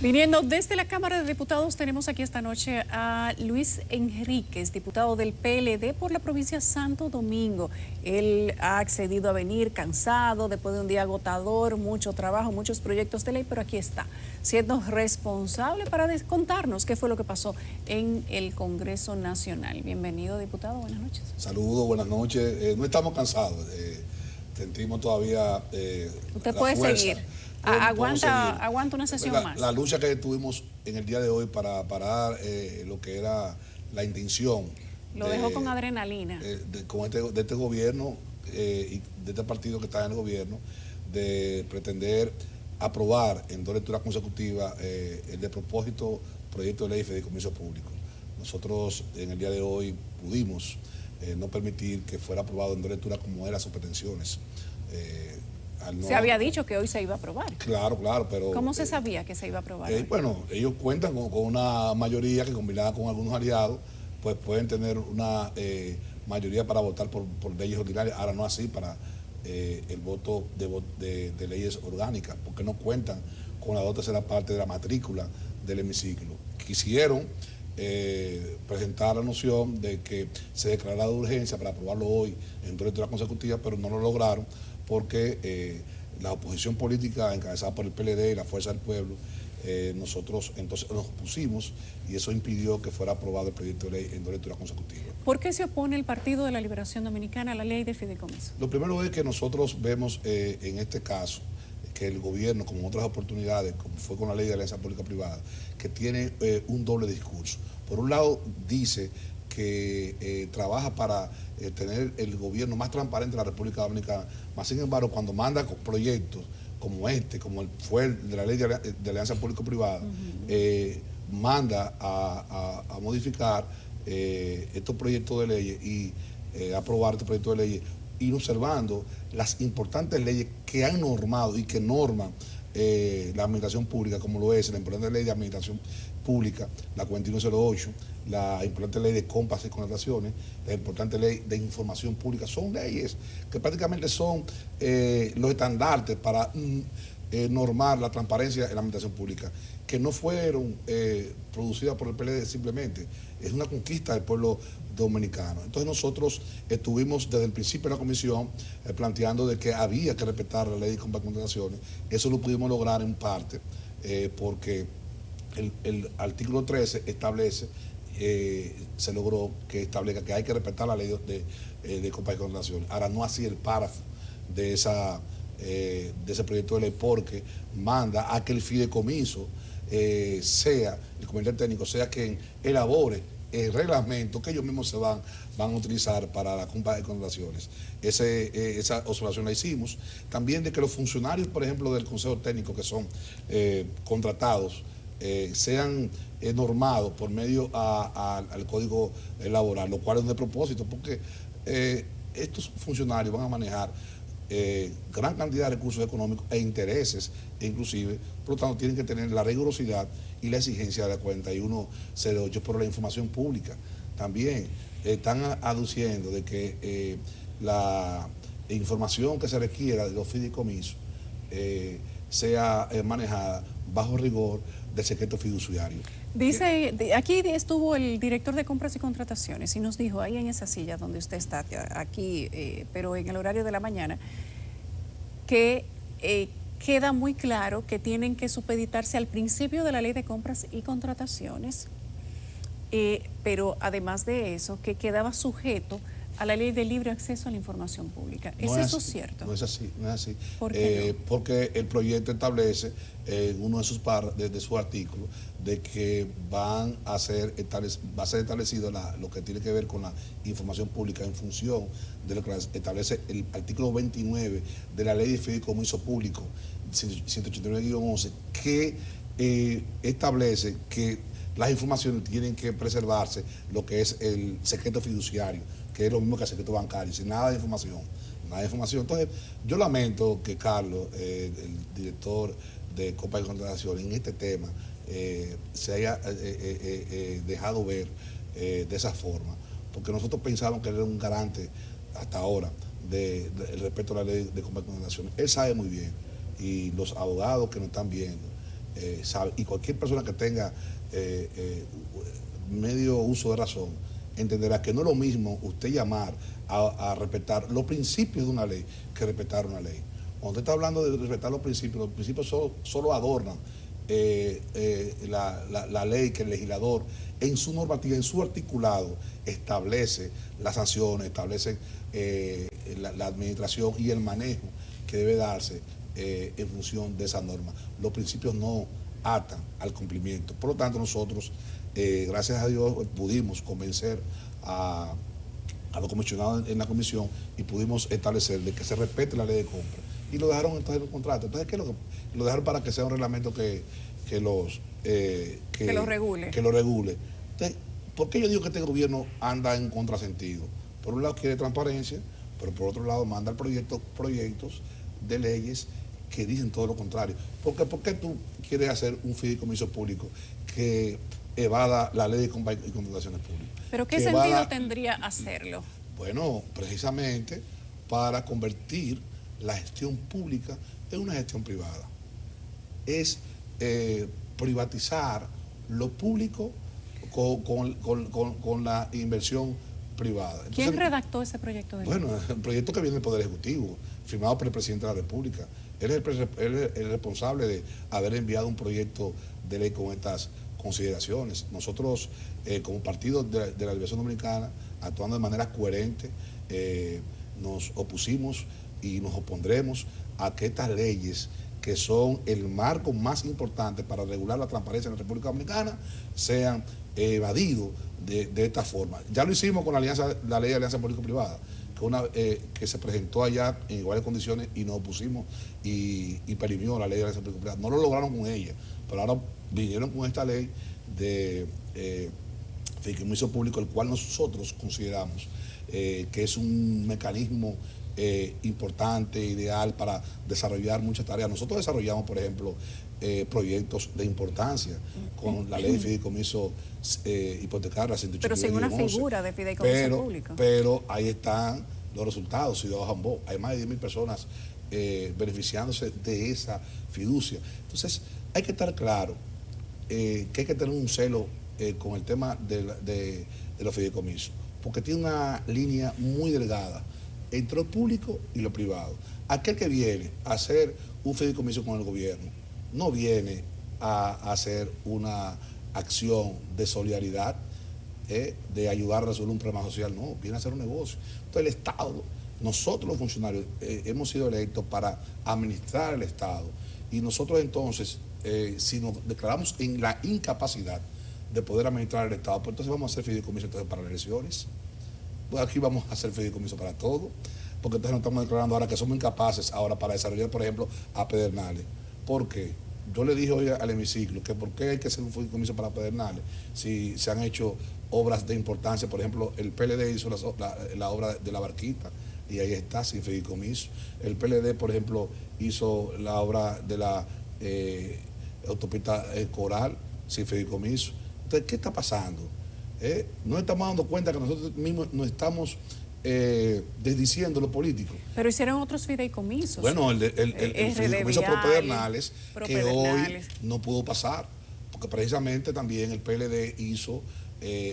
Viniendo desde la Cámara de Diputados, tenemos aquí esta noche a Luis Enríquez, diputado del PLD por la provincia de Santo Domingo. Él ha accedido a venir cansado, después de un día agotador, mucho trabajo, muchos proyectos de ley, pero aquí está, siendo responsable para contarnos qué fue lo que pasó en el Congreso Nacional. Bienvenido, diputado, buenas noches. Saludos, buenas noches. No estamos cansados, sentimos todavía Usted la puede fuerza. seguir. Aguanta una sesión más. La lucha que tuvimos en el día de hoy para parar lo que era la intención. Lo dejó con adrenalina. De este gobierno y de este partido que está en el gobierno, de pretender aprobar en 2 lecturas consecutivas el de propósito proyecto de ley de fideicomiso público. Nosotros en el día de hoy pudimos no permitir que fuera aprobado en 2 lecturas como eran sus pretensiones. Se había dicho que hoy se iba a aprobar. Claro, pero... ¿Cómo se sabía que se iba a aprobar? Bueno, ellos cuentan con una mayoría que combinada con algunos aliados, pues pueden tener una mayoría para votar por leyes ordinarias. Ahora no así para el voto de leyes orgánicas, porque no cuentan con la 2/3 parte de la matrícula del hemiciclo. Quisieron presentar la noción de que se declarara de urgencia para aprobarlo hoy en 2 lecturas consecutivas, pero no lo lograron porque la oposición política encabezada por el PLD y la Fuerza del Pueblo, nosotros entonces nos opusimos y eso impidió que fuera aprobado el proyecto de ley en 2 lecturas consecutivas. ¿Por qué se opone el Partido de la Liberación Dominicana a la ley de fideicomiso? Lo primero es que nosotros vemos en este caso que el gobierno, como en otras oportunidades, como fue con la ley de alianza pública-privada, que tiene un doble discurso. Por un lado dice que trabaja para tener el gobierno más transparente de la República Dominicana, más sin embargo cuando manda proyectos como como fue el de la ley de alianza público-privada, manda a modificar estos proyectos de leyes y aprobar estos proyectos de leyes, ir observando las importantes leyes que han normado y que norman la administración pública, como lo es la importante ley de administración pública, la 4108, la importante ley de compras y contrataciones, la importante ley de información pública. Son leyes que prácticamente son los estandartes para normar la transparencia en la administración pública, que no fueron producidas por el PLD simplemente, es una conquista del pueblo dominicano. Entonces nosotros estuvimos desde el principio de la comisión planteando de que había que respetar la ley de compras y contrataciones. Eso lo pudimos lograr en parte porque el artículo 13 establece, se logró que establezca que hay que respetar la ley de compras y contrataciones. Ahora no así el párrafo de ese proyecto de ley, porque manda a que el fideicomiso sea, el comité técnico sea quien elabore el reglamento que ellos mismos van a utilizar para la compra de contrataciones. Esa observación la hicimos. También de que los funcionarios, por ejemplo, del Consejo Técnico que son contratados, sean normados por medio al Código Laboral, lo cual es de propósito, porque estos funcionarios van a manejar gran cantidad de recursos económicos e intereses, inclusive, por lo tanto tienen que tener la rigurosidad y la exigencia de la 4108 por la información pública. También están aduciendo de que la información que se requiera de los fideicomisos sea manejada bajo rigor del secreto fiduciario. Dice, aquí estuvo el director de compras y contrataciones y nos dijo ahí en esa silla donde usted está, aquí, pero en el horario de la mañana, que queda muy claro que tienen que supeditarse al principio de la ley de compras y contrataciones, pero además de eso, que quedaba sujeto a la ley de libre acceso a la información pública. ¿Es eso cierto? No es así, no es así. ¿Por qué no? Porque el proyecto establece en uno de sus artículos de que va a ser establecido lo que tiene que ver con la información pública en función de lo que establece el artículo 29 de la ley de fideicomiso público 189-11, que establece que las informaciones tienen que preservarse, lo que es el secreto fiduciario, que es lo mismo que el secreto bancario, sin nada de información. Entonces, yo lamento que Carlos, el director de compras y contrataciones, en este tema se haya dejado ver de esa forma, porque nosotros pensábamos que él era un garante hasta ahora del respeto a la ley de compras y contrataciones. Él sabe muy bien, y los abogados que nos están viendo sabe, y cualquier persona que tenga medio uso de razón entenderá que no es lo mismo usted llamar a respetar los principios de una ley que respetar una ley. Cuando usted está hablando de respetar los principios solo adornan la ley que el legislador en su normativa, en su articulado, establece las sanciones, establece la administración y el manejo que debe darse en función de esa norma. Los principios no atan al cumplimiento. Por lo tanto, nosotros, gracias a Dios, pudimos convencer a los comisionados en la comisión y pudimos establecer de que se respete la ley de compra. Y lo dejaron entonces en el contrato. Entonces, ¿qué es lo dejaron para que sea un reglamento que lo regule? Que lo regule. Entonces, ¿por qué yo digo que este gobierno anda en contrasentido? Por un lado quiere transparencia, pero por otro lado manda proyectos de leyes que dicen todo lo contrario. ¿Por qué tú quieres hacer un fideicomiso público que evada la ley de compra y contrataciones públicas? ¿Pero qué sentido tendría hacerlo? Bueno, precisamente para convertir la gestión pública en una gestión privada. Es privatizar lo público con la inversión privada. Entonces, ¿quién redactó ese proyecto de ley? Bueno, el proyecto que viene del Poder Ejecutivo, firmado por el Presidente de la República. Él es el responsable de haber enviado un proyecto de ley con estas consideraciones. Nosotros, como partido de la Liberación Dominicana, actuando de manera coherente, nos opusimos y nos opondremos a que estas leyes, que son el marco más importante para regular la transparencia en la República Dominicana, sean evadidos de esta forma. Ya lo hicimos con la ley de alianza público-privada, que se presentó allá en iguales condiciones y nos opusimos y perimió la ley de alianza público-privada. No lo lograron con ella, pero ahora vinieron con esta ley de fideicomiso público, el cual nosotros consideramos que es un mecanismo importante, ideal para desarrollar muchas tareas. Nosotros desarrollamos, por ejemplo, proyectos de importancia con la ley de fideicomiso hipotecaria 181. Pero sin una figura de fideicomiso público. Pero ahí están los resultados. Ciudad Jambó, hay más de 10.000 personas beneficiándose de esa fiducia. Entonces, hay que estar claro que hay que tener un celo con el tema de los fideicomisos, porque tiene una línea muy delgada entre lo público y lo privado. Aquel que viene a hacer un fideicomiso con el gobierno no viene a hacer una acción de solidaridad, de ayudar a resolver un problema social, no, viene a hacer un negocio. Entonces el Estado, nosotros los funcionarios hemos sido electos para administrar el Estado, y nosotros entonces, si nos declaramos en la incapacidad de poder administrar el Estado, pues entonces vamos a hacer fideicomiso entonces para las elecciones. Pues aquí vamos a hacer fideicomiso para todo, porque entonces nos estamos declarando ahora que somos incapaces ahora para desarrollar, por ejemplo, a Pedernales. ¿Por qué? Yo le dije hoy al hemiciclo que por qué hay que hacer un fideicomiso para Pedernales si se han hecho obras de importancia. Por ejemplo, el PLD hizo la obra de la Barquita y ahí está, sin fideicomiso. El PLD, por ejemplo, hizo la obra de la autopista Coral sin fideicomiso. Entonces, ¿qué está pasando? No estamos dando cuenta que nosotros mismos nos estamos desdiciendo los políticos. Pero hicieron otros fideicomisos. Bueno, el fideicomiso pro Pedernales, que hoy no pudo pasar, porque precisamente también el PLD hizo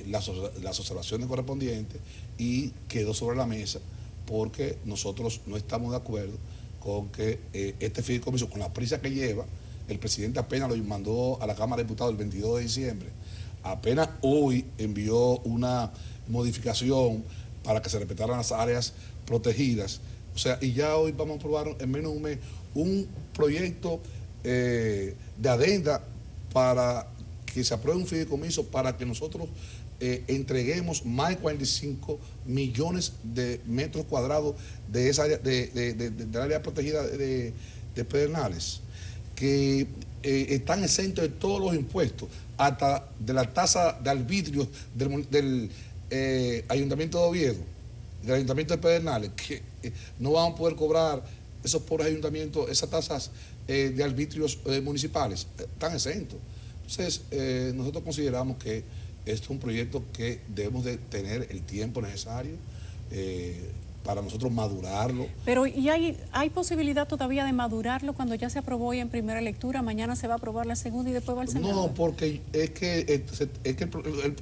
las observaciones correspondientes y quedó sobre la mesa, porque nosotros no estamos de acuerdo con que este fideicomiso, con la prisa que lleva, el presidente apenas lo mandó a la Cámara de Diputados el 22 de diciembre, apenas hoy envió una modificación para que se respetaran las áreas protegidas. O sea, y ya hoy vamos a aprobar en menos de un mes un proyecto de adenda para que se apruebe un fideicomiso para que nosotros entreguemos más de 45 millones de metros cuadrados de esa área, del área protegida de Pedernales, que están exentos de todos los impuestos, hasta de la tasa de arbitrio del Ayuntamiento de Oviedo, del Ayuntamiento de Pedernales, que no van a poder cobrar esos pobres ayuntamientos esas tasas de arbitrios municipales, están exentos. Entonces, nosotros consideramos que este es un proyecto que debemos de tener el tiempo necesario, para nosotros madurarlo. Pero ¿y hay posibilidad todavía de madurarlo cuando ya se aprobó hoy en primera lectura? Mañana se va a aprobar la segunda y después va al Senado. No, porque es que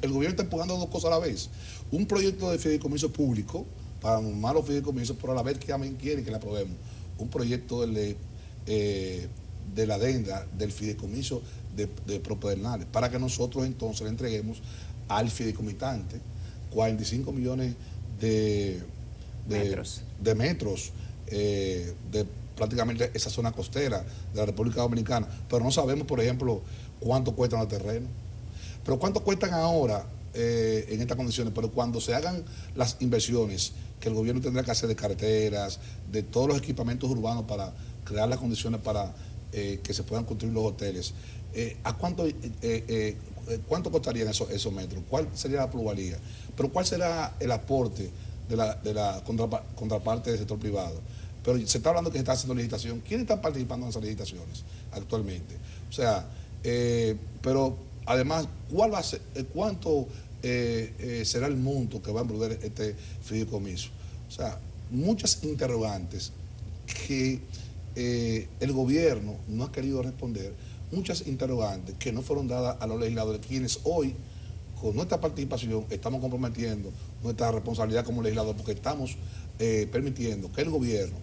el gobierno está empujando dos cosas a la vez. Un proyecto de fideicomiso público para normar los fideicomisos, pero a la vez que también quieren que le aprobemos un proyecto de ley de la adenda del fideicomiso de Propedernales, para que nosotros entonces le entreguemos al fideicomitante 45 millones de metros de prácticamente esa zona costera de la República Dominicana, pero no sabemos, por ejemplo, cuánto cuestan los terrenos, pero cuánto cuestan ahora en estas condiciones, pero cuando se hagan las inversiones que el gobierno tendrá que hacer de carreteras, de todos los equipamientos urbanos para crear las condiciones para que se puedan construir los hoteles, ¿a cuánto costarían esos metros? ¿Cuál sería la plusvalía? Pero ¿cuál será el aporte de la contraparte del sector privado? Pero se está hablando que se está haciendo licitación. ¿Quiénes están participando en esas licitaciones actualmente? O sea, pero además, ¿cuál va a ser, cuánto será el monto que va a envolver este fideicomiso? O sea, muchas interrogantes que el gobierno no ha querido responder, muchas interrogantes que no fueron dadas a los legisladores, quienes hoy, con nuestra participación, estamos comprometiendo nuestra responsabilidad como legislador, porque estamos permitiendo que el gobierno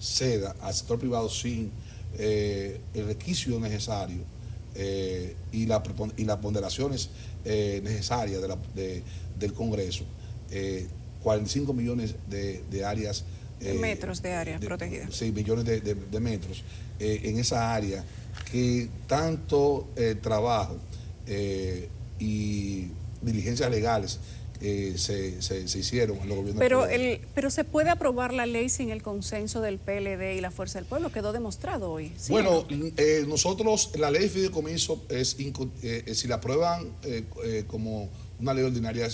ceda al sector privado sin el requisito necesario y las ponderaciones necesarias del Congreso, 45 millones de áreas. Metros de área protegida. Sí, millones de metros en esa área que tanto trabajo y diligencias legales se hicieron en los gobiernos. Pero se puede aprobar la ley sin el consenso del PLD y la Fuerza del Pueblo, quedó demostrado hoy. ¿Sí? Bueno, nosotros, la ley de fideicomiso, si la aprueban como una ley ordinaria,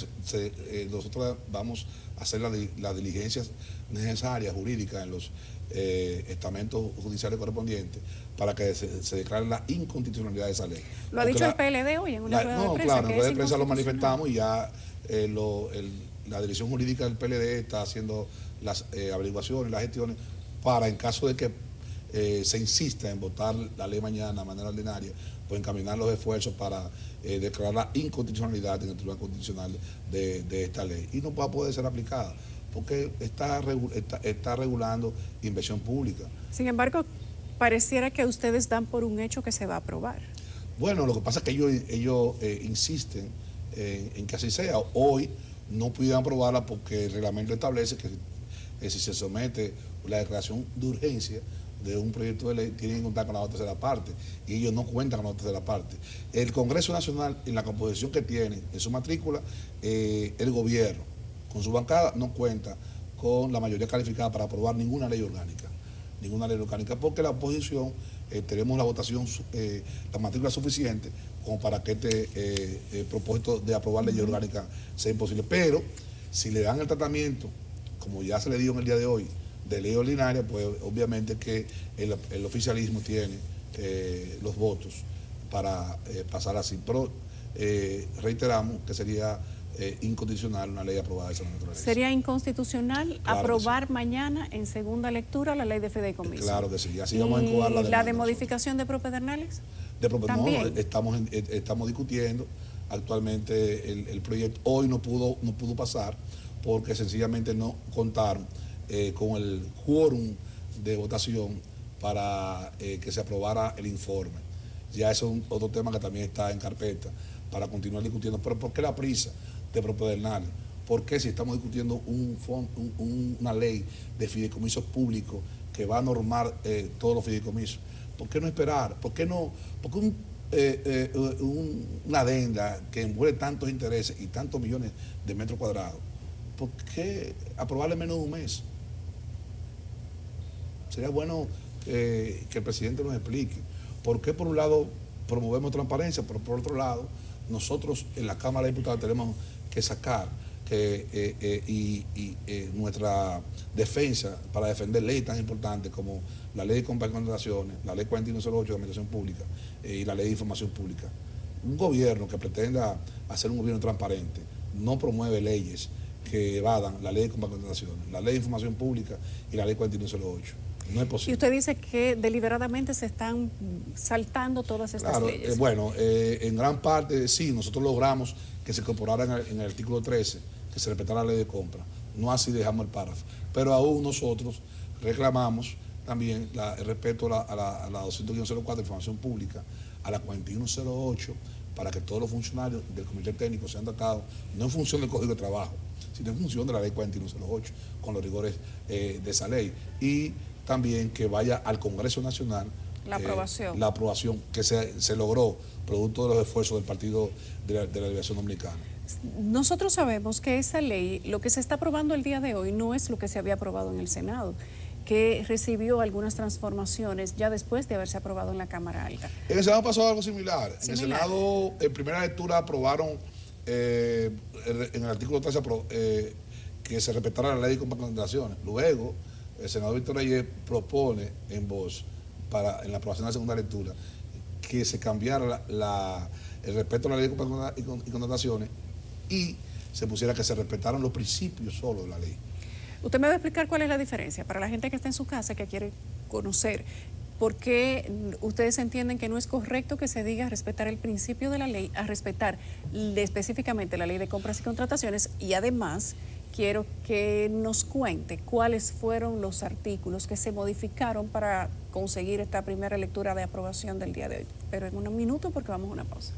nosotros vamos a hacer las diligencias necesarias, jurídicas, en los estamentos judiciales correspondientes para que se declare la inconstitucionalidad de esa ley. ¿Lo ha dicho el PLD hoy en una rueda de prensa? No, claro, en rueda de prensa lo manifestamos y ya la dirección jurídica del PLD está haciendo las averiguaciones, las gestiones, para en caso de que se insista en votar la ley mañana de manera ordinaria, pues encaminar los esfuerzos para declarar la inconstitucionalidad en el Tribunal Constitucional de esta ley. Y no va a poder ser aplicada, porque está regulando inversión pública. Sin embargo, pareciera que ustedes dan por un hecho que se va a aprobar. Bueno, lo que pasa es que ellos insisten en que así sea. Hoy no pudieron aprobarla porque el reglamento establece que si se somete la declaración de urgencia de un proyecto de ley, tienen que contar con la otra tercera parte, y ellos no cuentan con la otra tercera parte. El Congreso Nacional, en la composición que tiene en su matrícula, el gobierno, con su bancada, no cuenta con la mayoría calificada para aprobar ninguna ley orgánica, porque la oposición tenemos la votación, la matrícula suficiente como para que este propósito de aprobar ley orgánica sea imposible. Pero si le dan el tratamiento, como ya se le dio en el día de hoy, de ley ordinaria, pues obviamente que el oficialismo tiene los votos para pasar así. Pero reiteramos que sería incondicional una ley aprobada de esa naturaleza. ¿Sería inconstitucional aprobar mañana en segunda lectura la ley de fideicomiso? Claro que sí, así vamos a encobar la demanda. ¿Y la de modificación de propedernales? No, estamos discutiendo actualmente el proyecto. Hoy no pudo pasar porque sencillamente no contaron con el quórum de votación para que se aprobara el informe. Ya eso es otro tema que también está en carpeta para continuar discutiendo. Pero ¿por qué la prisa de propedernales? ¿Por qué si estamos discutiendo una ley de fideicomisos públicos que va a normar todos los fideicomisos? ¿Por qué no esperar? ¿Por qué una adenda que envuelve tantos intereses y tantos millones de metros cuadrados? ¿Por qué aprobarle menos de un mes? Sería bueno que el presidente nos explique por qué, por un lado, promovemos transparencia, pero por otro lado, nosotros en la Cámara de Diputados tenemos que sacar nuestra defensa para defender leyes tan importantes como la ley de compra y contrataciones, la ley 4108 de Administración Pública y la ley de Información Pública. Un gobierno que pretenda hacer un gobierno transparente no promueve leyes que evadan la ley de compra y contrataciones, la ley de información pública y la ley 4108. No es posible. Y usted dice que deliberadamente se están saltando todas estas leyes. Bueno, en gran parte sí, nosotros logramos que se incorporara en el artículo 13, que se respetara la ley de compra. No así dejamos el párrafo. Pero aún nosotros reclamamos también el respeto a la 201.04 de información pública, a la 4108, para que todos los funcionarios del comité técnico sean tratados, no en función del Código de Trabajo, sino en función de la ley 4108, con los rigores de esa ley. Y también que vaya al Congreso Nacional la aprobación que se logró producto de los esfuerzos del Partido de la Liberación Dominicana. Nosotros sabemos que esa ley, lo que se está aprobando el día de hoy, no es lo que se había aprobado en el Senado, que recibió algunas transformaciones ya después de haberse aprobado en la Cámara Alta. En el Senado pasó algo similar. En el Senado, en primera lectura, aprobaron en el artículo 13 que se respetara la ley de compra y contrataciones. Luego, el senador Víctor Ayer propone en voz, en la aprobación de la segunda lectura, que se cambiara el respeto a la ley de compra y contrataciones y se pusiera que se respetaran los principios solo de la ley. Usted me va a explicar cuál es la diferencia para la gente que está en su casa, que quiere conocer por qué ustedes entienden que no es correcto que se diga respetar el principio de la ley a respetar específicamente la ley de compras y contrataciones, y además quiero que nos cuente cuáles fueron los artículos que se modificaron para conseguir esta primera lectura de aprobación del día de hoy. Pero en un minuto, porque vamos a una pausa.